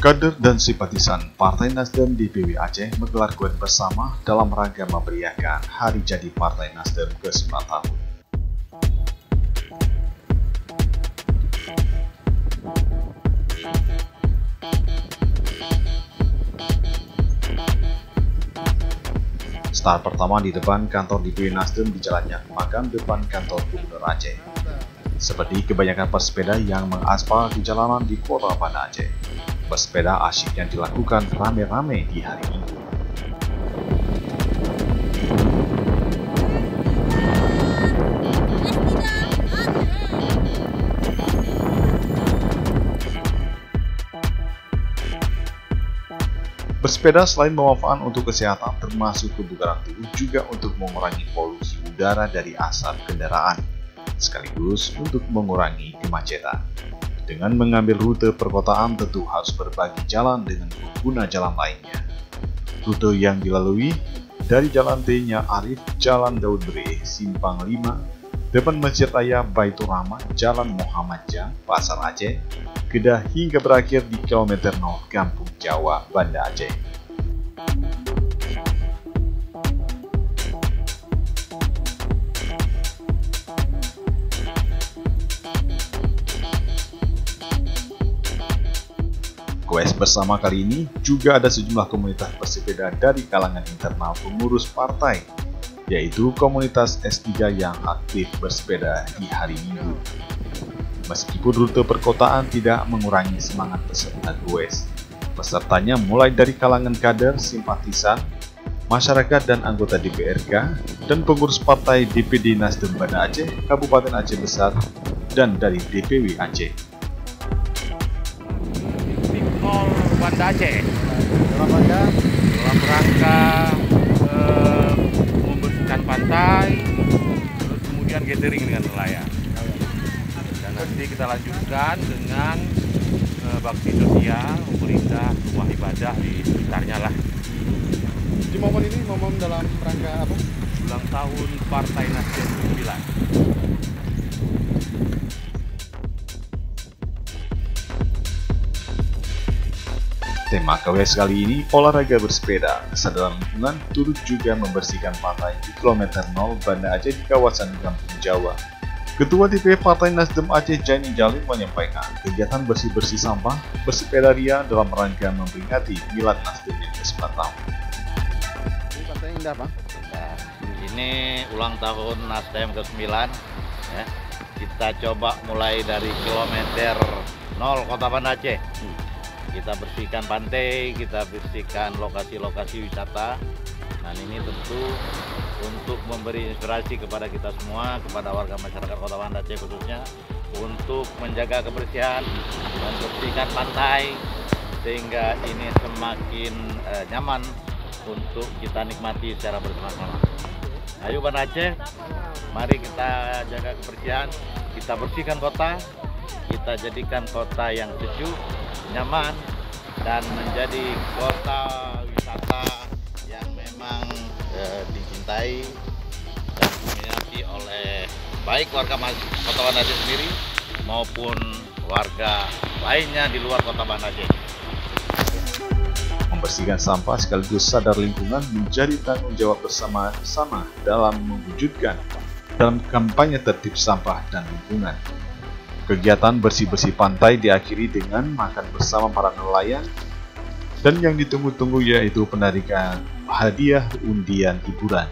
Kader dan simpatisan Partai Nasdem DPW Aceh menggelar kuen bersama dalam rangka memeriahkan Hari Jadi Partai Nasdem ke-9 tahun. Start pertama di depan kantor DPW Nasdem di Jalan Yak Makam depan kantor Gubernur Aceh. Seperti kebanyakan pesepeda yang mengaspal di jalanan di Kota Banda Aceh, bersepeda asyik yang dilakukan rame-rame di hari Minggu. Bersepeda selain bermanfaat untuk kesehatan termasuk kebugaran tubuh, juga untuk mengurangi polusi udara dari asap kendaraan, sekaligus untuk mengurangi kemacetan. Dengan mengambil rute perkotaan tentu harus berbagi jalan dengan pengguna jalan lainnya. Rute yang dilalui dari Jalan T-nya Arif, Jalan Daud Bre, Simpang 5, depan Masjid Raya Baitur Rahman, Jalan Muhammad Jang, Pasar Aceh, Kedah hingga berakhir di kilometer 0 Kampung Jawa, Banda Aceh. Goes bersama kali ini juga ada sejumlah komunitas bersepeda dari kalangan internal pengurus partai, yaitu komunitas S3 yang aktif bersepeda di hari Minggu. Meskipun rute perkotaan tidak mengurangi semangat peserta goes, pesertanya mulai dari kalangan kader, simpatisan, masyarakat dan anggota DPRK, dan pengurus partai DPD Nasdem Banda Aceh, Kabupaten Aceh Besar, dan dari DPW Aceh. Banda Aceh dalam rangka membersihkan pantai, terus kemudian gathering dengan nelayan, dan nanti kita lanjutkan dengan bakti sosial, pemerintah, rumah ibadah di sekitarnya lah. Di momen ini, momen dalam rangka apa? Ulang tahun Partai Nasdem 9. Tema KWS kali ini, olahraga bersepeda, kesadaran lingkungan, turut juga membersihkan pantai di kilometer 0 Banda Aceh di kawasan Kampung Jawa. Ketua DPW Partai Nasdem Aceh Jaini Jalil menyampaikan kegiatan bersih-bersih sampah bersepeda ria dalam rangka memperingati Milad Nasdem yang ke-9 tahun. Ini pantai indah, Pak. Nah, ini ulang tahun Nasdem ke-9 ya. Kita coba mulai dari kilometer 0 Kota Banda Aceh. Kita bersihkan pantai, kita bersihkan lokasi-lokasi wisata. Dan ini tentu untuk memberi inspirasi kepada kita semua, kepada warga masyarakat Kota Banda Aceh khususnya, untuk menjaga kebersihan dan bersihkan pantai, sehingga ini semakin nyaman untuk kita nikmati secara bersama-sama. Ayo Banda Aceh, mari kita jaga kebersihan, kita bersihkan kota, kita jadikan kota yang sejuk, nyaman, dan menjadi kota wisata yang memang dicintai dan diminati oleh baik warga Kota Banda Aceh sendiri maupun warga lainnya di luar Kota Banda Aceh. Membersihkan sampah sekaligus sadar lingkungan menjadi tanggung jawab bersama-sama dalam mewujudkan dalam kampanye tertib sampah dan lingkungan. Kegiatan bersih-bersih pantai diakhiri dengan makan bersama para nelayan, dan yang ditunggu-tunggu yaitu penarikan hadiah undian hiburan.